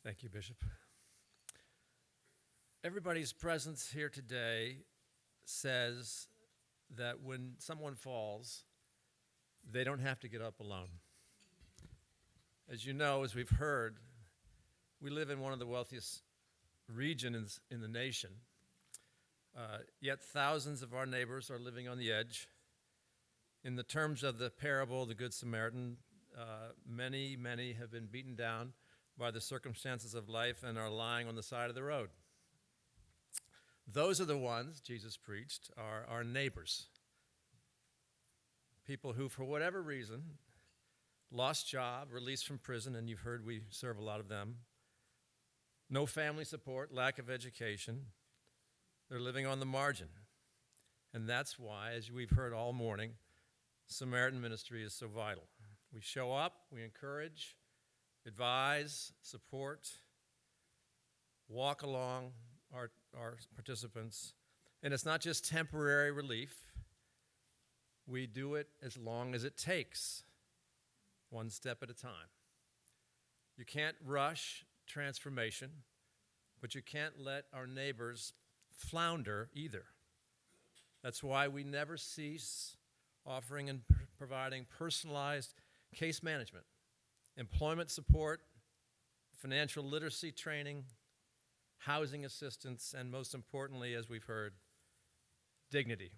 Thank you, Bishop. Everybody's presence here today says that when someone falls, they don't have to get up alone. As you know, as we've heard, we live in one of the wealthiest regions in the nation, yet thousands of our neighbors are living on the edge. In the terms of the parable, the Good Samaritan, many have been beaten down by the circumstances of life and are lying on the side of the road. Those are the ones, Jesus preached, are our neighbors. People who, for whatever reason, lost job, released from prison, and you've heard we serve a lot of them. No family support, lack of education. They're living on the margin. And that's why, as we've heard all morning, Samaritan Ministry is so vital. We show up, we encourage, advise, support, walk along our participants. And it's not just temporary relief. We do it as long as it takes, one step at a time. You can't rush transformation, but you can't let our neighbors flounder either. That's why we never cease offering and providing personalized case management, employment support, financial literacy training, housing assistance, and most importantly, as we've heard, dignity.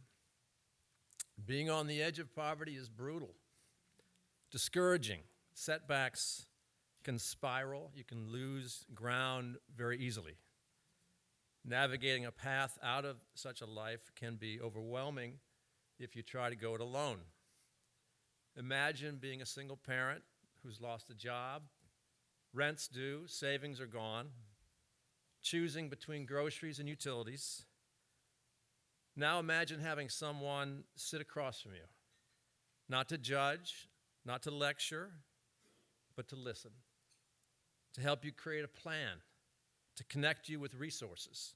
Being on the edge of poverty is brutal, discouraging. Setbacks can spiral. You can lose ground very easily. Navigating a path out of such a life can be overwhelming if you try to go it alone. Imagine being a single parent who's lost a job, rent's due, savings are gone, choosing between groceries and utilities. Now imagine having someone sit across from you, not to judge, not to lecture, but to listen, to help you create a plan, to connect you with resources,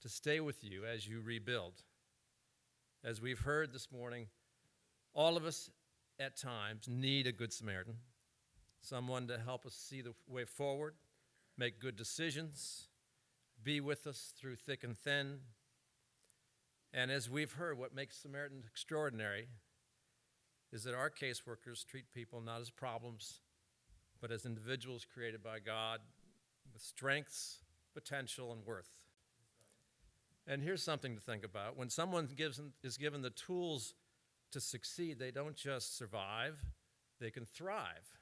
to stay with you as you rebuild. As we've heard this morning, all of us at times need a Good Samaritan, someone to help us see the way forward, make good decisions, be with us through thick and thin. And as we've heard, what makes Samaritans extraordinary is that our caseworkers treat people not as problems, but as individuals created by God with strengths, potential, and worth. And here's something to think about. When someone is given the tools to succeed, they don't just survive, they can thrive,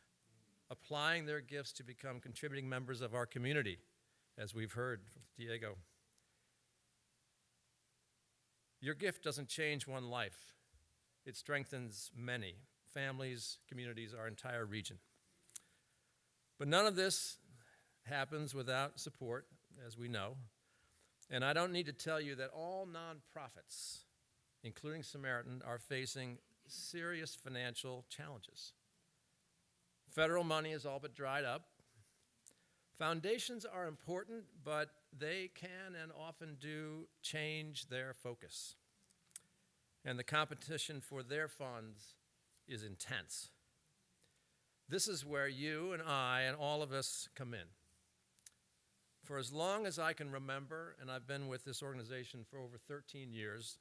applying their gifts to become contributing members of our community, as we've heard from Diego. Your gift doesn't change one life. It strengthens many families, communities, our entire region. But none of this happens without support, as we know. And I don't need to tell you that all nonprofits, including Samaritan, are facing serious financial challenges. Federal money is all but dried up. Foundations are important, but they can and often do change their focus. And the competition for their funds is intense. This is where you and I and all of us come in. For as long as I can remember, and I've been with this organization for over 13 years,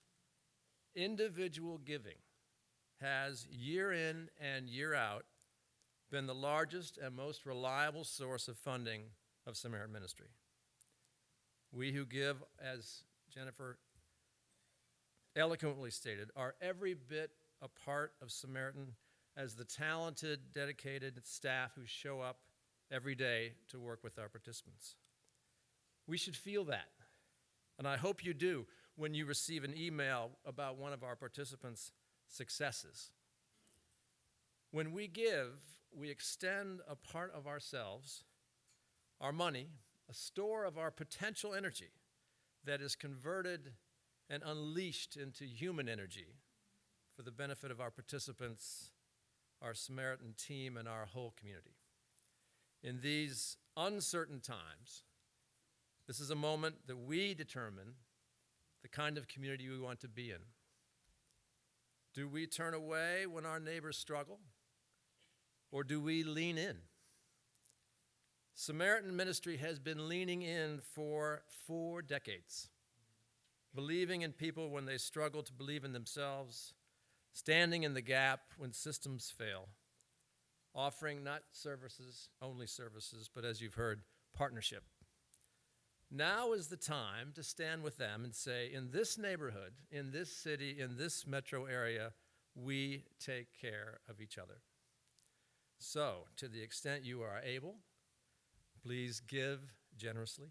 individual giving has, year in and year out, been the largest and most reliable source of funding of Samaritan Ministry. We who give, as Jennifer eloquently stated, are every bit a part of Samaritan as the talented, dedicated staff who show up every day to work with our participants. We should feel that, and I hope you do when you receive an email about one of our participants' successes. When we give, we extend a part of ourselves, our money, a store of our potential energy that is converted and unleashed into human energy for the benefit of our participants, our Samaritan team, and our whole community. In these uncertain times, this is a moment that we determine the kind of community we want to be in. Do we turn away when our neighbors struggle, or do we lean in? Samaritan Ministry has been leaning in for 4 decades, believing in people when they struggle to believe in themselves, standing in the gap when systems fail, offering not only services, but as you've heard, partnership. Now is the time to stand with them and say, in this neighborhood, in this city, in this metro area, we take care of each other. So, to the extent you are able, please give generously.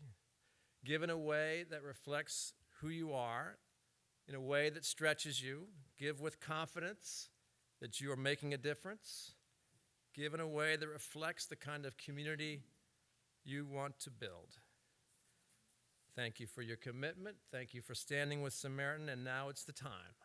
Give in a way that reflects who you are, in a way that stretches you. Give with confidence that you are making a difference. Give in a way that reflects the kind of community you want to build. Thank you for your commitment. Thank you for standing with Samaritan, and now it's the time